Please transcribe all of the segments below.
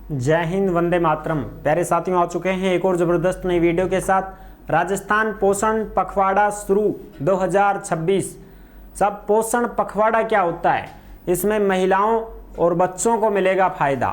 जय हिंद, वंदे मातरम। प्यारे साथियों, आ चुके हैं एक और ज़बरदस्त नई वीडियो के साथ। राजस्थान पोषण पखवाड़ा शुरू 2026। सब पोषण पखवाड़ा क्या होता है, इसमें महिलाओं और बच्चों को मिलेगा फ़ायदा।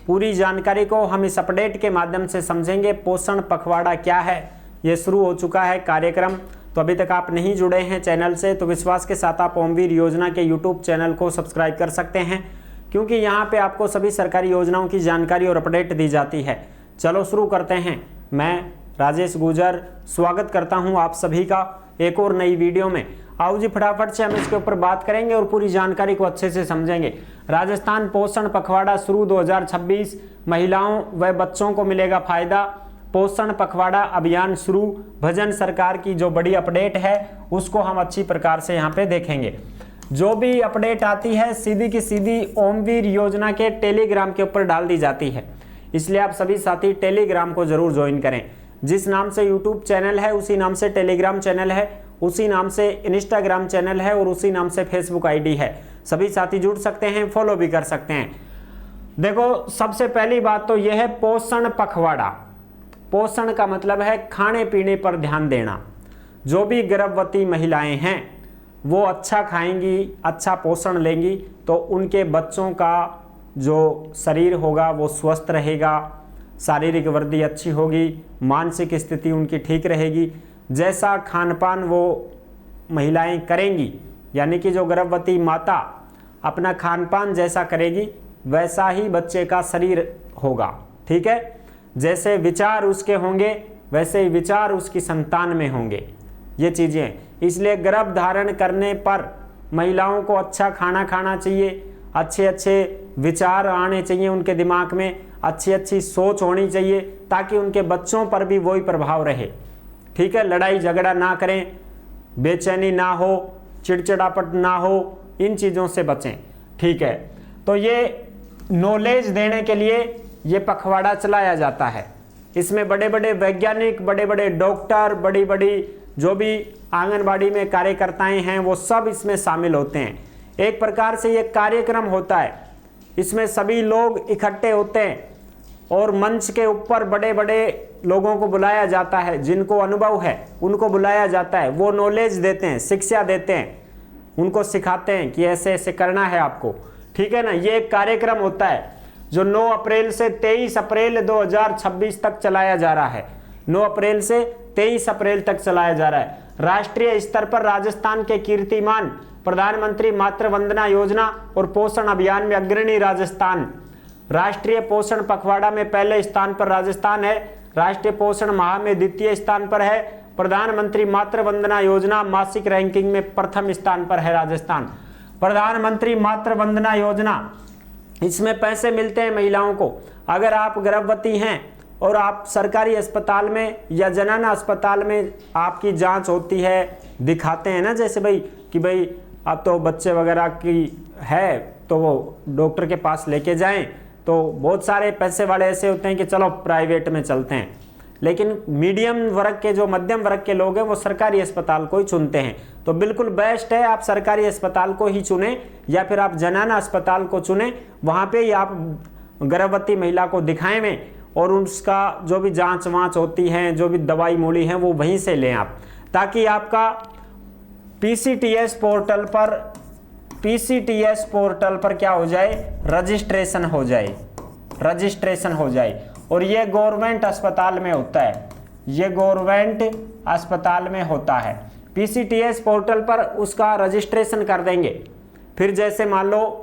पूरी जानकारी को हम इस अपडेट के माध्यम से समझेंगे। पोषण पखवाड़ा क्या है, ये शुरू हो चुका है कार्यक्रम। तो अभी तक आप नहीं जुड़े हैं चैनल से तो विश्वास के साथ आप ओमवीर योजना के यूट्यूब चैनल को सब्सक्राइब कर सकते हैं, क्योंकि यहाँ पे आपको सभी सरकारी योजनाओं की जानकारी और अपडेट दी जाती है। चलो शुरू करते हैं। मैं राजेश गुजर स्वागत करता हूँ आप सभी का एक और नई वीडियो में। आओ जी, फटाफट से हम इसके ऊपर बात करेंगे और पूरी जानकारी को अच्छे से समझेंगे। राजस्थान पोषण पखवाड़ा शुरू 2026, महिलाओं व बच्चों को मिलेगा फायदा। पोषण पखवाड़ा अभियान शुरू, भजन सरकार की जो बड़ी अपडेट है उसको हम अच्छी प्रकार से यहाँ पे देखेंगे। जो भी अपडेट आती है सीधी की सीधी ओमवीर योजना के टेलीग्राम के ऊपर डाल दी जाती है, इसलिए आप सभी साथी टेलीग्राम को जरूर ज्वाइन करें। जिस नाम से यूट्यूब चैनल है उसी नाम से टेलीग्राम चैनल है, उसी नाम से इंस्टाग्राम चैनल है और उसी नाम से फेसबुक आईडी है। सभी साथी जुड़ सकते हैं, फॉलो भी कर सकते हैं। देखो, सबसे पहली बात तो यह है पोषण पखवाड़ा। पोषण का मतलब है खाने पीने पर ध्यान देना। जो भी गर्भवती महिलाएं हैं वो अच्छा खाएंगी, अच्छा पोषण लेंगी तो उनके बच्चों का जो शरीर होगा वो स्वस्थ रहेगा, शारीरिक वृद्धि अच्छी होगी, मानसिक स्थिति उनकी ठीक रहेगी। जैसा खान पान वो महिलाएं करेंगी, यानी कि जो गर्भवती माता अपना खान पान जैसा करेगी वैसा ही बच्चे का शरीर होगा। ठीक है, जैसे विचार उसके होंगे वैसे ही विचार उसकी संतान में होंगे। ये चीज़ें, इसलिए गर्भ धारण करने पर महिलाओं को अच्छा खाना खाना चाहिए, अच्छे अच्छे विचार आने चाहिए उनके दिमाग में, अच्छी अच्छी सोच होनी चाहिए ताकि उनके बच्चों पर भी वही प्रभाव रहे। ठीक है, लड़ाई झगड़ा ना करें, बेचैनी ना हो, चिड़चिड़ापट ना हो, इन चीज़ों से बचें। ठीक है, तो ये नॉलेज देने के लिए ये पखवाड़ा चलाया जाता है। इसमें बड़े बड़े वैज्ञानिक, बड़े बड़े डॉक्टर, बड़ी बड़ी जो भी आंगनबाड़ी में कार्यकर्ताएं हैं वो सब इसमें शामिल होते हैं। एक प्रकार से ये कार्यक्रम होता है, इसमें सभी लोग इकट्ठे होते हैं और मंच के ऊपर बड़े बड़े लोगों को बुलाया जाता है, जिनको अनुभव है उनको बुलाया जाता है। वो नॉलेज देते हैं, शिक्षा देते हैं, उनको सिखाते हैं कि ऐसे ऐसे करना है आपको। ठीक है ना, ये एक कार्यक्रम होता है जो 9 अप्रैल से 23 अप्रैल 2026 तक चलाया जा रहा है। 9 अप्रैल से 23 अप्रैल तक चलाया जा रहा है। राष्ट्रीय स्तर पर राजस्थान के कीर्तिमान प्रधानमंत्री मातृ वंदना योजना और पोषण अभियान में अग्रणी राजस्थान। राष्ट्रीय पोषण पखवाड़ा में पहले स्थान पर राजस्थान है। राष्ट्रीय पोषण माह में द्वितीय स्थान पर है। प्रधानमंत्री मातृ वंदना योजना मासिक रैंकिंग में प्रथम स्थान पर है राजस्थान। प्रधानमंत्री मातृ वंदना योजना, इसमें पैसे मिलते हैं महिलाओं को। अगर आप गर्भवती हैं और आप सरकारी अस्पताल में या जनना अस्पताल में आपकी जांच होती है, दिखाते हैं ना, जैसे भाई कि भाई अब तो बच्चे वगैरह की है तो वो डॉक्टर के पास लेके जाएं, तो बहुत सारे पैसे वाले ऐसे होते हैं कि चलो प्राइवेट में चलते हैं। लेकिन मीडियम वर्ग के, जो मध्यम वर्ग के लोग हैं वो सरकारी अस्पताल को ही चुनते हैं। तो बिल्कुल बेस्ट है आप सरकारी अस्पताल को ही चुनें या फिर आप जनना अस्पताल को चुनें। वहाँ पे ही आप गर्भवती महिला को दिखाएं में और उसका जो भी जांच वाँच होती है, जो भी दवाई मूली है वो वहीं से लें आप, ताकि आपका पीसीटीएस पोर्टल पर क्या हो जाए, रजिस्ट्रेशन हो जाए। और ये गवर्नमेंट अस्पताल में होता है, ये गवर्नमेंट अस्पताल में होता है। पीसीटीएस पोर्टल पर उसका रजिस्ट्रेशन कर देंगे। फिर जैसे मान लो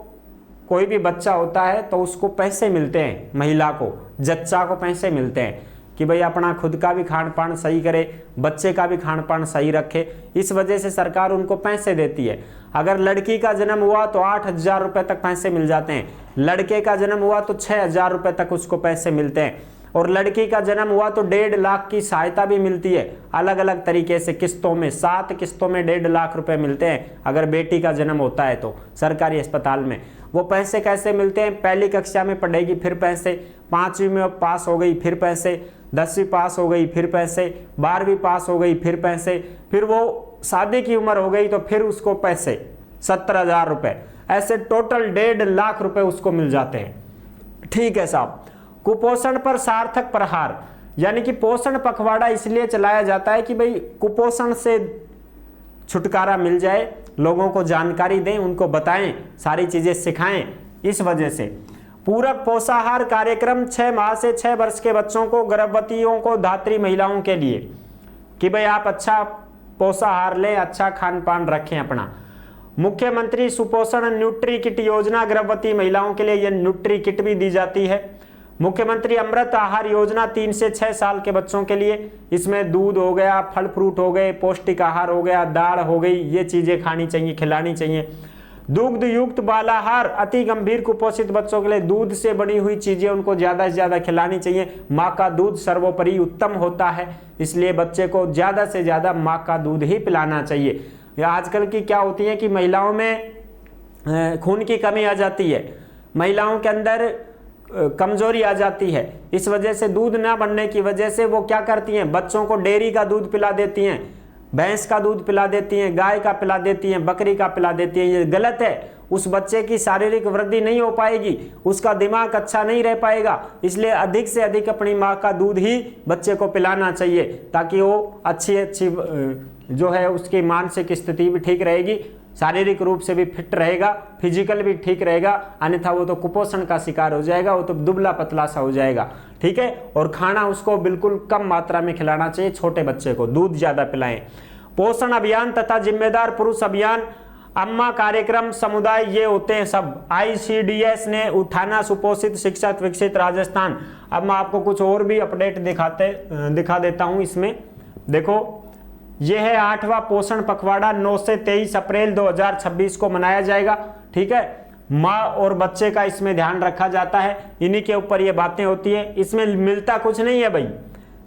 कोई भी बच्चा होता है तो उसको पैसे मिलते हैं, महिला को, जच्चा को पैसे मिलते हैं कि भाई अपना खुद का भी खान पान सही करे, बच्चे का भी खान पान सही रखे। इस वजह से सरकार उनको पैसे देती है। अगर लड़की का जन्म हुआ तो 8,000 रुपये तक पैसे मिल जाते हैं, लड़के का जन्म हुआ तो 6,000 रुपये तक उसको पैसे मिलते हैं, और लड़की का जन्म हुआ तो 1.5 लाख की सहायता भी मिलती है अलग अलग तरीके से, किस्तों में 7 किस्तों में 1.5 लाख रुपए मिलते हैं। अगर बेटी का जन्म होता है तो सरकारी अस्पताल में वो पैसे कैसे मिलते हैं, पहली कक्षा में पढ़ेगी फिर पैसे, 5वीं में पास हो गई फिर पैसे, 10वीं पास हो गई फिर पैसे, 12वीं पास हो गई फिर पैसे, फिर वो शादी की उम्र हो गई तो फिर उसको पैसे 17,000 रुपये, ऐसे टोटल 1.5 लाख रुपए उसको मिल जाते हैं। ठीक है साहब। कुपोषण पर सार्थक प्रहार, यानी कि पोषण पखवाड़ा इसलिए चलाया जाता है कि भाई कुपोषण से छुटकारा मिल जाए, लोगों को जानकारी दें, उनको बताएं, सारी चीजें सिखाएं। इस वजह से पूरक पोषाहार कार्यक्रम 6 माह से 6 वर्ष के बच्चों को, गर्भवतियों को, धात्री महिलाओं के लिए कि भाई आप अच्छा पोषाहार लें, अच्छा खान पान रखें अपना। मुख्यमंत्री सुपोषण न्यूट्री किट योजना, गर्भवती महिलाओं के लिए यह न्यूट्री किट भी दी जाती है। मुख्यमंत्री अमृत आहार योजना 3 से 6 साल के बच्चों के लिए, इसमें दूध हो गया, फल फ्रूट हो गए, पौष्टिक आहार हो गया, दाल हो गई, ये चीजें खानी चाहिए, खिलानी चाहिए। दुग्ध युक्त बालाहार, अति गंभीर कुपोषित बच्चों के लिए दूध से बनी हुई चीजें उनको ज्यादा से ज्यादा खिलानी चाहिए। माँ का दूध सर्वोपरि उत्तम होता है, इसलिए बच्चे को ज्यादा से ज्यादा माँ का दूध ही पिलाना चाहिए। या आजकल की क्या होती है कि महिलाओं में खून की कमी आ जाती है, महिलाओं के अंदर कमजोरी आ जाती है, इस वजह से दूध ना बनने की वजह से वो क्या करती हैं, बच्चों को डेयरी का दूध पिला देती हैं, भैंस का दूध पिला देती हैं, गाय का पिला देती हैं, बकरी का पिला देती हैं। ये गलत है। उस बच्चे की शारीरिक वृद्धि नहीं हो पाएगी, उसका दिमाग अच्छा नहीं रह पाएगा, इसलिए अधिक से अधिक अपनी माँ का दूध ही बच्चे को पिलाना चाहिए, ताकि वो अच्छी जो है उसकी मानसिक स्थिति भी ठीक रहेगी, शारीरिक रूप से भी फिट रहेगा, फिजिकल भी ठीक रहेगा। अन्यथा वो तो कुपोषण का शिकार हो जाएगा, वो तो दुबला पतला सा हो जाएगा। ठीक है, और खाना उसको बिल्कुल कम मात्रा में खिलाना चाहिए, छोटे बच्चे को दूध ज्यादा पिलाएं। पोषण अभियान तथा जिम्मेदार पुरुष अभियान, अम्मा कार्यक्रम, समुदाय, ये होते हैं सब। ICDS ने उठाना सुपोषित शिक्षित विकसित राजस्थान। अब मैं आपको कुछ और भी अपडेट दिखा देता हूं इसमें। देखो, यह है 8वां पोषण पखवाड़ा, 9 से 23 अप्रैल 2026 को मनाया जाएगा। ठीक है, माँ और बच्चे का इसमें ध्यान रखा जाता है, इन्हीं के ऊपर ये बातें होती है। इसमें मिलता कुछ नहीं है भाई,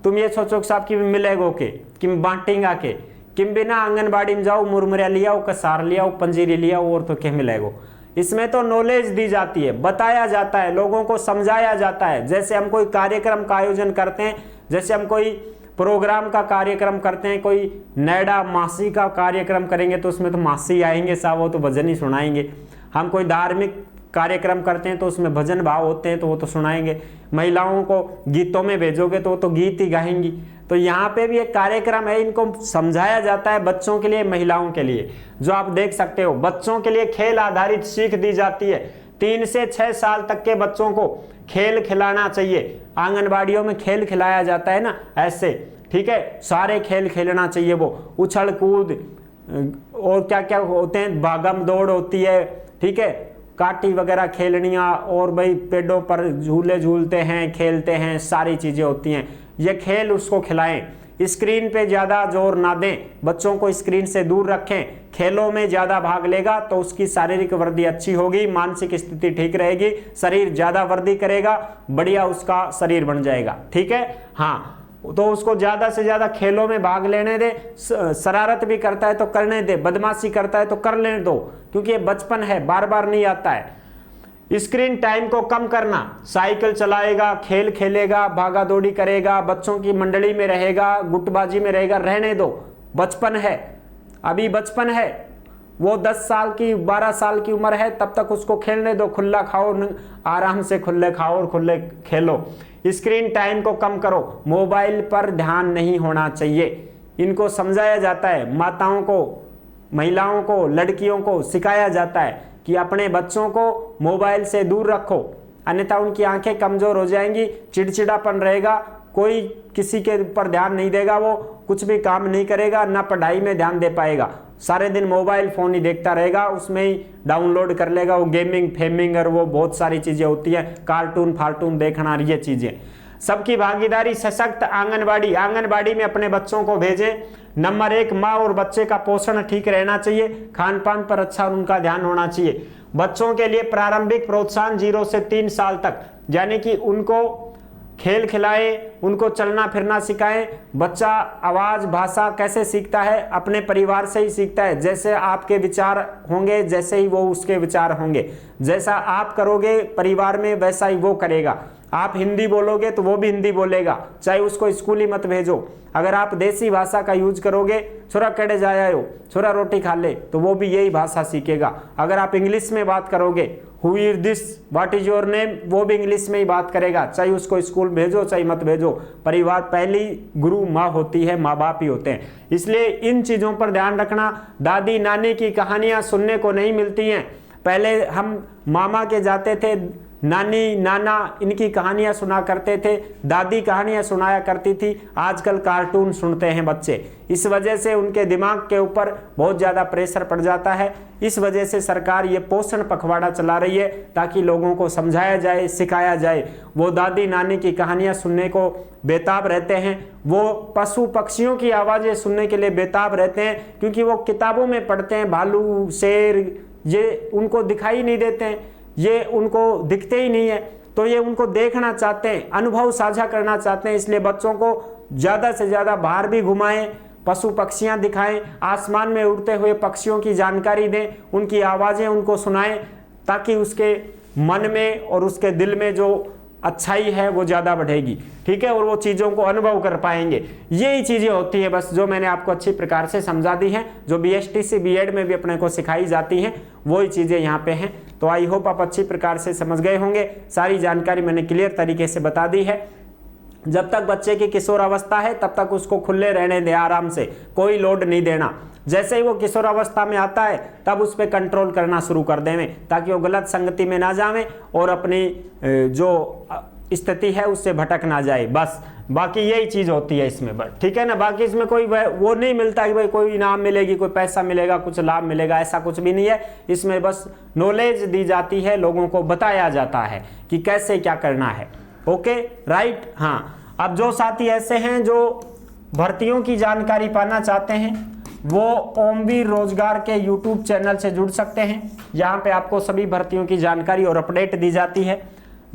तुम ये सोचो कि साहब कि मिलेगो के कि बांटेगा के किम बिना आंगनबाड़ी में जाओ, मुरमुरिया लिया हो, कसार लिया हो, पंजीरी लिया हो, और तो क्या मिलेगो। इसमें तो नॉलेज दी जाती है, बताया जाता है, लोगों को समझाया जाता है। जैसे हम कोई कार्यक्रम का आयोजन करते हैं, जैसे हम कोई प्रोग्राम का कार्यक्रम करते हैं, कोई नैडा मासी का कार्यक्रम करेंगे तो उसमें तो मासी आएंगे साहब, वो तो भजन ही सुनाएंगे। हम कोई धार्मिक कार्यक्रम करते हैं तो उसमें भजन भाव होते हैं तो वो तो सुनाएंगे। महिलाओं को गीतों में भेजोगे तो वो तो गीत ही गाएंगी। तो यहाँ पे भी एक कार्यक्रम है, इनको समझाया जाता है बच्चों के लिए, महिलाओं के लिए। जो आप देख सकते हो, बच्चों के लिए खेल आधारित सीख दी जाती है। 3 से 6 साल तक के बच्चों को खेल खिलाना चाहिए। आंगनबाड़ियों में खेल खिलाया जाता है ना, ऐसे। ठीक है, सारे खेल खेलना चाहिए, वो उछल कूद और क्या क्या होते हैं, भागम दौड़ होती है। ठीक है, काटी वगैरह खेलनियाँ, और भाई पेड़ों पर झूले झूलते हैं, खेलते हैं, सारी चीजें होती हैं। ये खेल उसको खिलाएं। स्क्रीन पे ज्यादा जोर ना दें, बच्चों को स्क्रीन से दूर रखें। खेलों में ज्यादा भाग लेगा तो उसकी शारीरिक वृद्धि अच्छी होगी, मानसिक स्थिति ठीक रहेगी, शरीर ज्यादा वृद्धि करेगा, बढ़िया उसका शरीर बन जाएगा। ठीक है, हाँ, तो उसको ज्यादा से ज्यादा खेलों में भाग लेने दे। शरारत भी करता है तो करने दे, बदमाशी करता है तो कर लेने दो, क्योंकि ये बचपन है, बार बार नहीं आता है। स्क्रीन टाइम को कम करना, साइकिल चलाएगा, खेल खेलेगा, भागा दौड़ी करेगा, बच्चों की मंडली में रहेगा, गुटबाजी में रहेगा, रहने दो, बचपन है, अभी बचपन है। वो 10 साल की 12 साल की उम्र है, तब तक उसको खेलने दो, खुला खाओ, आराम से खुले खाओ और खुले खेलो। स्क्रीन टाइम को कम करो, मोबाइल पर ध्यान नहीं होना चाहिए। इनको समझाया जाता है, माताओं को, महिलाओं को, लड़कियों को सिखाया जाता है कि अपने बच्चों को मोबाइल से दूर रखो, अन्यथा उनकी आंखें कमजोर हो जाएंगी, चिड़चिड़ापन रहेगा, कोई किसी के ऊपर ध्यान नहीं देगा, वो कुछ भी काम नहीं करेगा, ना पढ़ाई में ध्यान दे पाएगा, सारे दिन मोबाइल फोन ही देखता रहेगा, उसमें ही डाउनलोड कर लेगा वो गेमिंग फेमिंग और वो बहुत सारी चीजें होती हैं, कार्टून फार्टून देखना, ये चीजें। सबकी भागीदारी, सशक्त आंगनबाड़ी, आंगनबाड़ी में अपने बच्चों को भेजें। नंबर 1, माँ और बच्चे का पोषण ठीक रहना चाहिए, खान पान पर अच्छा उनका ध्यान होना चाहिए। बच्चों के लिए प्रारंभिक प्रोत्साहन 0 से 3 साल तक, यानी कि उनको खेल खिलाएं, उनको चलना फिरना सिखाएं। बच्चा आवाज भाषा कैसे सीखता है, अपने परिवार से ही सीखता है। जैसे आपके विचार होंगे जैसे ही वो उसके विचार होंगे, जैसा आप करोगे परिवार में वैसा ही वो करेगा। आप हिंदी बोलोगे तो वो भी हिंदी बोलेगा, चाहे उसको स्कूल ही मत भेजो। अगर आप देसी भाषा का यूज करोगे, छोरा कड़े जाया हो, छोरा रोटी खा ले, तो वो भी यही भाषा सीखेगा। अगर आप इंग्लिश में बात करोगे, who is this, what is your name, वो भी इंग्लिश में ही बात करेगा, चाहे उसको स्कूल भेजो चाहे मत भेजो। परिवार पहली गुरु माँ होती है, माँ बाप ही होते हैं। इसलिए इन चीज़ों पर ध्यान रखना। दादी नानी की कहानियाँ सुनने को नहीं मिलती हैं। पहले हम मामा के जाते थे, नानी नाना इनकी कहानियाँ सुना करते थे, दादी कहानियाँ सुनाया करती थी। आजकल कार्टून सुनते हैं बच्चे, इस वजह से उनके दिमाग के ऊपर बहुत ज़्यादा प्रेशर पड़ जाता है। इस वजह से सरकार ये पोषण पखवाड़ा चला रही है ताकि लोगों को समझाया जाए, सिखाया जाए। वो दादी नानी की कहानियाँ सुनने को बेताब रहते हैं, वो पशु पक्षियों की आवाज़ें सुनने के लिए बेताब रहते हैं, क्योंकि वो किताबों में पढ़ते हैं भालू शेर, ये उनको दिखाई नहीं देते हैं, ये उनको दिखते ही नहीं है, तो ये उनको देखना चाहते हैं, अनुभव साझा करना चाहते हैं। इसलिए बच्चों को ज़्यादा से ज़्यादा बाहर भी घुमाएं, पशु पक्षियां दिखाएं, आसमान में उड़ते हुए पक्षियों की जानकारी दें, उनकी आवाज़ें उनको सुनाएं, ताकि उसके मन में और उसके दिल में जो अच्छाई है वो ज़्यादा बढ़ेगी, ठीक है, और वो चीज़ों को अनुभव कर पाएंगे। यही चीज़ें होती है बस, जो मैंने आपको अच्छी प्रकार से समझा दी हैं, जो BSTC B.Ed में भी अपने को सिखाई जाती हैं, वही चीज़ें यहाँ पे हैं। तो आई होप आप अच्छी प्रकार से समझ गए होंगे। सारी जानकारी मैंने क्लियर तरीके से बता दी है। जब तक बच्चे की किशोर अवस्था है तब तक उसको खुले रहने दें, आराम से, कोई लोड नहीं देना। जैसे ही वो किशोर अवस्था में आता है तब उस पर कंट्रोल करना शुरू कर देवें, ताकि वो गलत संगति में ना जावे और अपनी जो स्थिति है उससे भटक ना जाए। बस बाकी यही चीज़ होती है इसमें, बस ठीक है ना। बाकी इसमें कोई वो नहीं मिलता कि भाई कोई इनाम मिलेगी, कोई पैसा मिलेगा, कुछ लाभ मिलेगा, ऐसा कुछ भी नहीं है। इसमें बस नॉलेज दी जाती है, लोगों को बताया जाता है कि कैसे क्या करना है। Okay right. हाँ, अब जो साथी ऐसे हैं जो भर्तियों की जानकारी पाना चाहते हैं, वो ओमवीर रोजगार के YouTube चैनल से जुड़ सकते हैं। यहाँ पे आपको सभी भर्तियों की जानकारी और अपडेट दी जाती है।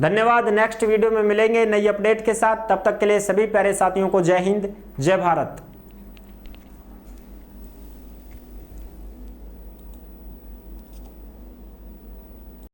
धन्यवाद। नेक्स्ट वीडियो में मिलेंगे नई अपडेट के साथ। तब तक के लिए सभी प्यारे साथियों को जय हिंद, जय भारत।